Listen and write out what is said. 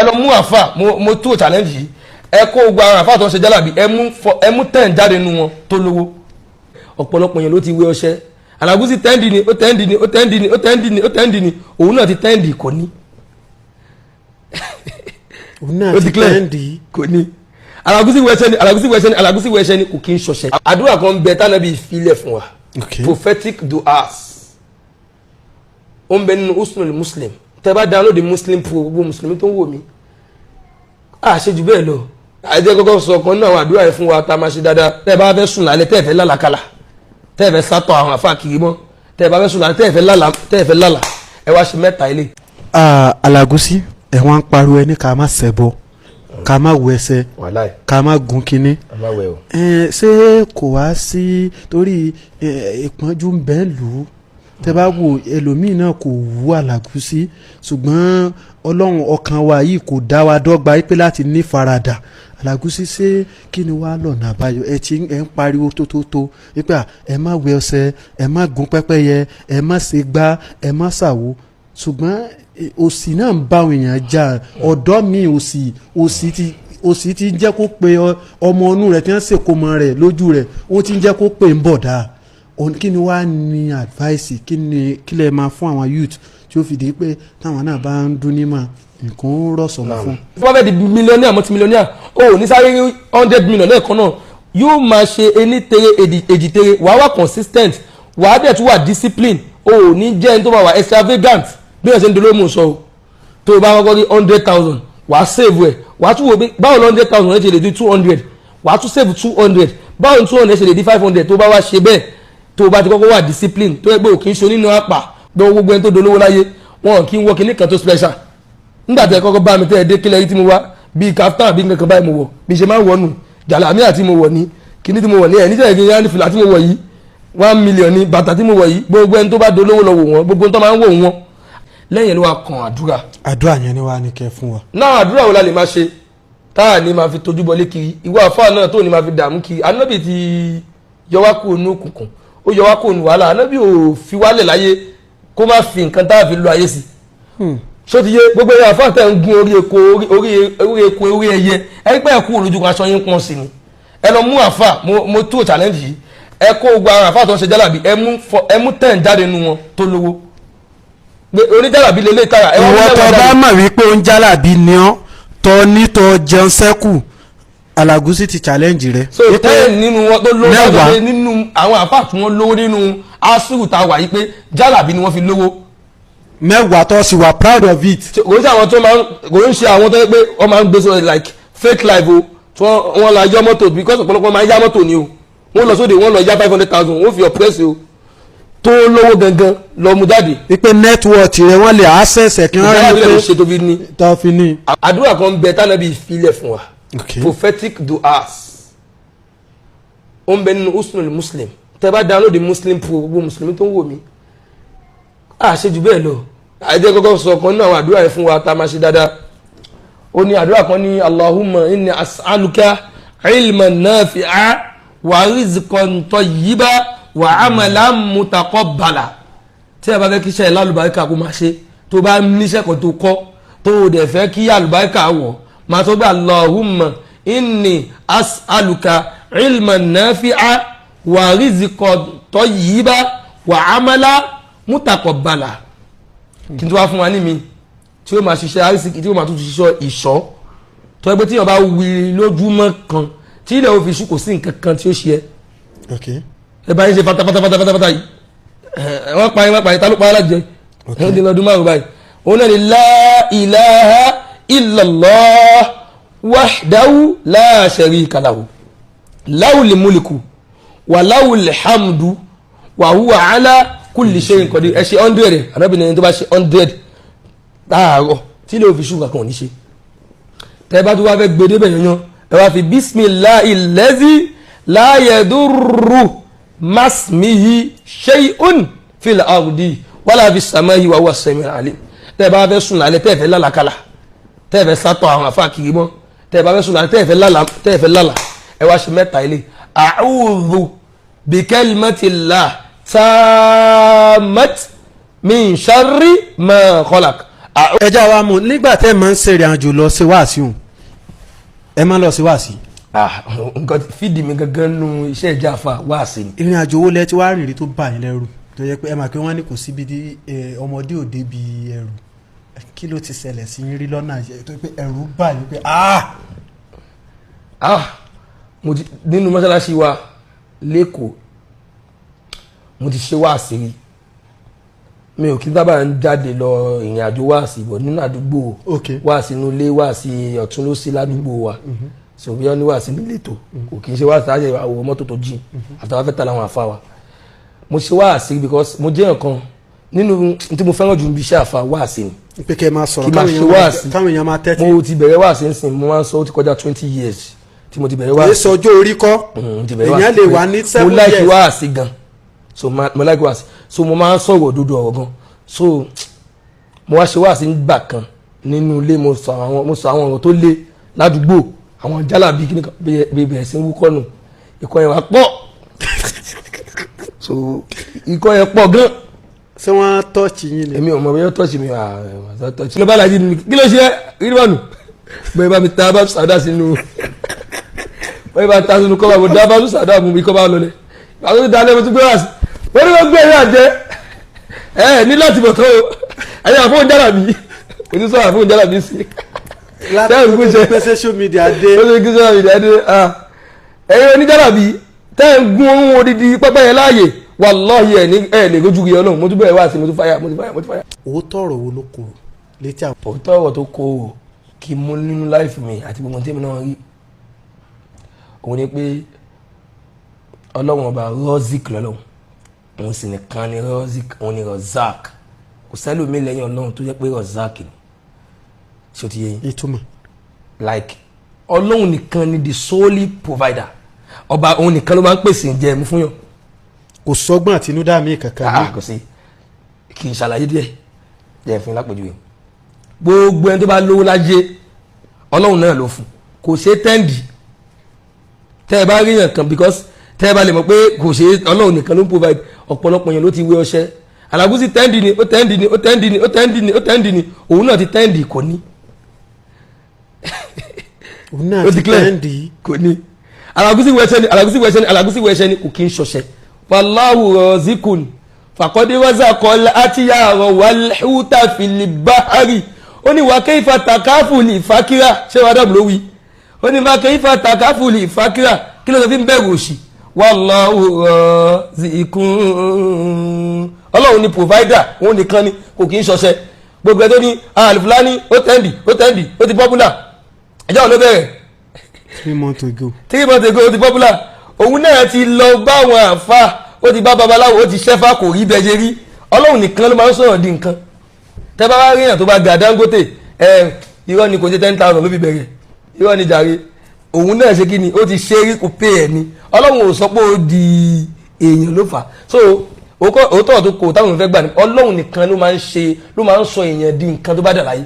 ẹ lọ mú àfà mo tó challenge yìí ẹ kó gba àwọn àfà tó ń ṣe jálàbí ẹ mú 10 jáde nínú wọn tó lówó ọ̀pọ̀lọpọ̀ yẹn ló ti wé ọṣẹ Alagusi tẹ́ndì ni ó tẹ́ndì ni ó tẹ́ndì ni ó tẹ́ndì ni ó tẹ́ndì ni òun náà ti tẹ́ndì kò ní òun náà ti tẹ́ndì kò ní Alagusi wẹṣẹ ni Alagusi wẹṣẹ ni Alagusi wẹṣẹ ni kò kí n ṣọṣẹ. àdúrà kan bẹ tánàbí ìfilẹ̀ fún wa prophetic du'as ó ń bẹ nínú usnul muslim tẹ́ bá download muslim pro gbogbo mùsùlùmí tó ń wò mí àṣejù bẹ́ẹ̀ lọ àìjẹ́ kọ́kọ́ sọ kan náà àwọn àdúrà yẹn fún wa tá a máa ṣe dáadáa tẹ́ bá fẹ́ sùn lálẹ́ tẹ́ fẹ́ lálàkàlà tẹ́ fẹ́ sátọ̀ àwọn àfa kiri mọ́ tẹ́ bá fẹ́ sùn lálẹ́ tẹ́ fẹ́ lálà ẹ wá ṣe mẹ́ta ilé. Alagusi ẹ wá ń pariwo ẹni ká má ṣẹbọ ká má wọ ẹsẹ̀ ká má gun kínní ṣé kò wá sí torí ìpọ́njú ń bẹ́ẹ̀ lù ú tẹ́ bá wo ẹlòmíì náà kò wú Alagusi ṣùgbọ́n ọlọ́run ọkàn wa yìí kò dá wa dọ́gba pé láti ní faradà Alagusi ṣé kí ni wàá lọ́nà àbáyọ ẹ ń pariwo tótótó pé ẹ má wẹ ọṣẹ ẹ má gun pẹ́pẹ́yẹ ẹ má ṣe gbá ẹ má ṣàwo ṣùgbọ́n òṣì náà ń bá àwọn èèyàn jà ọ̀dọ́ mi òṣì ti jẹ́ kó pe ọmọ inú rẹ̀ tí wọ́n ṣèkómọ rẹ̀ lójú rẹ̀ ó ti jẹ́ kó pe ń bọ̀ dáa kí ni wàá ní advice kí lè máa fún àwọn youth tí ó fi di pé táwọn náà bá ń dún ní mà nǹkan ó rọ̀sọ̀ lọ fún. wọ́n fẹ́ di mílíọ̀nìà multimillionaire o ò ní sáré 100 million lẹ́ẹ̀kan náà yóò máa ṣe ení tere èjì tere wàá wà consistent wàá dẹ̀ tún wà discipline o ò ní jẹ́ ẹni tó máa wà extravagant bí wọ́n ṣe ń dolóòmù sọ o tó o bá kọ́kọ́ rí 100,000 wàá save ẹ̀ wàá tún wò pé báwo 100,000 ẹ̀ ṣe lè di 200 wàá tún save 200 báwo 200 ẹ̀ ṣe lè di 500 tó bá wá ṣe bẹ́ẹ̀ tó o bá ti kọ́kọ́ wà discipline tó yẹ pé òkè ń ṣe onínú àpà gbogbo ẹni tó dolówó láyé wọn kì í wọ kíní kan tó special nígbà tí ẹ kọ́kọ́ bá mi tẹ́ ẹ dé kílẹ̀ yìí tí mo wá bíi kaftan àbí nǹkan báyìí mo wọ̀ bí ṣe máa ń wọnù jàlámì àti mo wọ̀ ní kíní tí mo wọ̀ ní ẹ̀ níjẹ́ ìgbìyànjú yára ní fìlà tí mo wọ̀ yìí 1 million ní bàtà tí mo wọ̀ yìí gbogbo ẹni tó bá dolówó lọ wò wọ́n gbogbo tó máa ń wò wọ́n lẹ́yìn ló wá kan àdúrà. àdúrà yẹn ni wàá ní kẹ́ fún wa. náà àdúrà wo la lè máa ṣe táà ní máa fi tójú bọlé kiri ìwà àfáà náà tó ní máa fi dààmú kiri anábì ti yọ wá kúrò ní òkùnkùn ó yọ wá kúrò ní wàhálà anábì ò fi wálẹ̀ láyé kó má fi nǹkan táà fi lo ayé sí so ti yé gbogbo ẹ̀yà àfáà tẹ̀ ń gun orí eko orí ẹyẹ ẹ pẹ́ ẹ̀kú olójú kan aṣọ yín pọ́n sí ni ẹ lọ mú àfáà mo tó challenge yìí ẹ kó gba àwọn àfáà tó ń ṣe jálàbí ẹ mú 10 jáde nínú wọn tó lówó oníjálàbí lélẹ́ táyà. ìwọ tó bá mọ̀ wípé ó ń jálàbí ni ọ́ tọ́ nítọ́ jẹun sẹ́kù Alagusi ti challenge rẹ. so 10 nínú wọn tó lówó nínú àwọn àfáà tí wọ́n lówó nínú asúrù tá a wà yìí pé jálàbí ni wọ́n fi lówó. 10 tó sì wà proud of it. kò ń ṣe àwọn tó máa ń kò ń ṣe àwọn tó yẹ pé wọ́n máa ń gbé sọ like fake life o tí wọ́n la yọ mọ́tò because ọ̀pọ̀lọpọ̀ máa ń yá mọ́tò ni o wọ́n lọ sóde wọ́n lọ yá 500,000 wọ́n fi ọ̀pẹ́sì o tó lówó gangan lọ mú jáde. wípé nẹ́tíwọ̀tì rẹ̀ wọ́n lè access ẹ̀ kí wọ́n rẹ̀ wípé tó fi ní. àdúrà kan bẹ tánàbí ìfilẹ̀ fún wa prophetic du'as ó ń bẹ nínú usnul muslim tẹ́ bá download muslim pro gbogbo mùsùlùmí tó ń wò mí àṣejù bẹ́ẹ̀ lọ àìjẹ́ kọ́kọ́ sọ kan náà àwọn àdúrà yẹn fún wa tá a máa ṣe dáadáa ó ní àdúrà kan ní Allahumma inni as'aluka ilman nafi'a wa rizqan tayyiba wa amalan mutaqabbala tí a bá fẹ́ kí iṣẹ́ lálùbáríkà kó máa ṣe tó bá níṣẹ́ kan tó kọ́ tó o dẹ̀ fẹ́ kí àlùbáríkà wọ̀ máa tó gbé Allahumma inni as'aluka ilman nafi'a wa rizqan tayyiba wa amalan mutaqabbala kí n tó wá fún wa ní mi tí ó máa ṣiṣẹ́ àrísìkí tí ó máa tún ṣiṣẹ́ ìṣọ́ tó ẹgbẹ́ tí yàn bá wí lójúmọ́ kan tí ilẹ̀ òfin ṣù kò sí nǹkan kan tí ó ṣe ẹ́ ẹ bá yín ṣe pátápátá yìí wọ́n pa yín ta ló pa alájẹ wọ́n dín lọ́dún márùn báyìí òun náà ni la ilaha illallah wahdahu la sharika lahu lahul mulku wa lahul hamdu wa huwa ala kulli shay'in qadir ẹ ṣe 100 arábìnrin tó bá ṣe 100 láàárọ̀ tí ilé òfin ṣùgbọ́n kan ò ní ṣe tẹ́ bá tó wá fẹ́ gbé débẹ̀ yanyan ẹ wá fi bismillahi allazi la yadurru masmihi shay'un fil ardi wala fis samai wa huwa as-sami'ul alim tẹ́ bá fẹ́ sùn lálẹ́ tẹ́ fẹ́ lálàkàlà tẹ́ fẹ́ sátọ̀ àwọn àfáà kiri mọ́ tẹ́ bá fẹ́ sùn lálẹ́ tẹ́ fẹ́ lálà ẹ wá ṣe mẹ́ta ilé a'udhu bi kalimatillah tamat min sharri ma khalaq ẹja wa mú nígbà tẹ́ ẹ máa ń ṣèrìn àjò lọ sí wáàsí òun ẹ máa lọ sí wáàsí. nǹkan fídì mi gangan nu iṣẹ́ ìjà àfa wáàsí ni. ìrìn àjò owó lẹ tí wàá rìn rí tó bà yín lẹ́rù tó yẹ pé ẹ máa pé wọ́n ní kò síbi ọmọdé òde bíi ẹrù kí ló ti ṣẹlẹ̀ sí yín rí lọ́nà tó pé ẹ̀rù bà yín pé mo ti nínú mọ́ṣáláṣí wa lẹ́kọ̀ọ́ mo ti ṣe wáàsí rí mi ò kí dábàá ń jáde lọ ìrìn àjò wáàsí bọ̀ nínú àdúgbò wáàsí inú ilé wáàsí ọ̀tún ló sí ládùúgbò wa sọ̀bí ọ́ ní wáàsí nílé tó kò kì í ṣe wáàsí àjẹ́ àwọ̀ mọ́tò tó jìn àtàwọn afẹ́ta làwọn àfa wa mo ṣe wáàsí because mo jẹ́ nǹkan nínú tí mo fẹ́ràn jù níbi iṣẹ́ àfa wáàsí ni. pé kẹ́ ẹ máa sọ̀rọ̀ káwọn èèyàn máa tẹ́tí. mo ti bẹ̀rẹ̀ wáàsí ń sìn mo máa ń sọ ó ti kọjá 20 years tí mo ti bẹ̀rẹ̀ wáàsí. èso ọjọ́ orí kọ́ èèyàn lè wà ní 7 years. mo like wáàsí gan so mo like wáàsí so mo máa ń sọ̀rọ̀ òdodo ọ̀rọ̀ gan so mo wá ṣe wáàsí nígbà kan nínú ilé mo sọ àwọn ọ̀rọ̀ tó le ládùúgbò àwọn jálàbí kí ni kan bẹ̀rẹ̀ sí ń wúkọ́ nù ikọ́ yẹn wá pọ̀ so ikọ́ yẹn pọ̀ gan. ṣé wọ́n tọ́ọ̀chì yín ni. èmi ò mọ̀ bẹ́ẹ̀ tọ́ọ̀chì mi tọ́ọ̀chì. ló bá lajú ni kí ló ṣe rí bọ́ọ̀nù bẹ́ẹ̀ bá mi ta bá sàdá sínú bẹ́ẹ̀ bá ta sínú kọ́ba mo dá bá sàdá mu mi kọ́ba lọlẹ̀ àwọn tó dáná mo tún gbé wá sí wọ́n ní wọ́n gbé ẹ̀yà jẹ́ ní láti bọ̀ tó ẹ̀yà àfọ̀n jálàbí ètò sọ̀rọ̀ àfọ̀n jálàbí sí. láti social media dé. social media dé ẹ̀yẹ oníjálàbí tẹ́ ń gún ohun odidi pẹ́pẹ́ yẹn láàyè wàláhì ẹ̀ lè gójú rí ọlọ́run mo tún bẹ̀rẹ̀ wá sí mo tún fàyà. òótọ́ ọ̀rọ̀ wo ló kó létí àwọn. òótọ́ ọ̀rọ̀ tó kó kí mú nínú láìfù mi àti gbogbo tèmi náà rí òun ni pé ọlọ́run ọba rọ́ọ̀zìk lọ́lọ́run òun sì nìkan ni rọ́ọ̀zìk òun ni rọ́ọ̀zák kò sẹ́lòmí lẹ́yìn ọlọ́run tó jẹ́ pé rọ́ọ̀zák ni ṣé o ti yé yín. ìtumọ̀. like ọlọ́run nìkan ni the solely provider ọba òun nìkan ló máa ń pèsè ìjẹ ẹ̀mú fún yàn. kò sọ́gbọ́n àtinúdá mi kankan ní. kò sí kì í ṣàlàyé díẹ̀ jẹ́ fún lápèjúwe gbogbo ẹni tó bá lówó lájẹ ọlọ́run náà ló fún kò ṣe tẹ́ǹdì tẹ́ ẹ bá rí yàn kan because tẹ́ ẹ bá lè mọ̀ pé kò ṣe ọlọ́run nìkan ló ń provide ọ̀pọ̀lọpọ̀ yẹn ló ti wé ọṣẹ́ Alágúsí tẹ́ǹdì ni ó tẹ́ǹdì ni ó tẹ́ǹdì ni ó tẹ́ǹdì ni ó tẹ́ǹdì ni òun náà ti tẹ́ǹdì kò ní. òun náà ti tẹ́ǹdì kò ní. Alágúsí wẹ̀ṣẹ̀ ni kò kí ń ṣọṣẹ́ wallahu razikun fàkọ́dé wáṣà kọ́lá àti yàrá wàlúùtà fìlìbáhárì ó ní wà kayfa takafuli ìfàkírà ṣé wàá dàbò lówí ó ní wà kayfa takafuli ìfàkírà kí ló sọ fi ń bẹ̀rù òṣì wallahu razikun ọlọ́run ni provider òun nìkan ni kò kì í ṣọṣẹ́ gbogbo ẹ̀ tó ní àlùfáàní ó tẹ́ǹdì ó ti popular ẹjọ́ ló bẹ̀rẹ̀ 3 months ago ó ti popular òun náà ti lọ bá àwọn àfa ó ti bá babaláwo ó ti ṣẹ́fà kò rí bẹ́ẹ̀ ṣe rí ọlọ́run nìkan ló máa ń sọ̀rọ̀ di nǹkan tẹ́ bá wá rí èèyàn tó bá ga Dangote irọ́ ni kò ṣe 10,000 ló fi bẹ̀rẹ̀ irọ́ ni jàre òun náà ṣe kí ni ó ti ṣe rí kò pé ẹ̀ ni ọlọ́run ò sọ pé ó di èèyàn ló fà so òótọ́ tó kò táwọn fẹ́ gbà ní ọlọ́run nìkan ló máa ń sọ èèyàn di nǹkan tó bá dà láyé.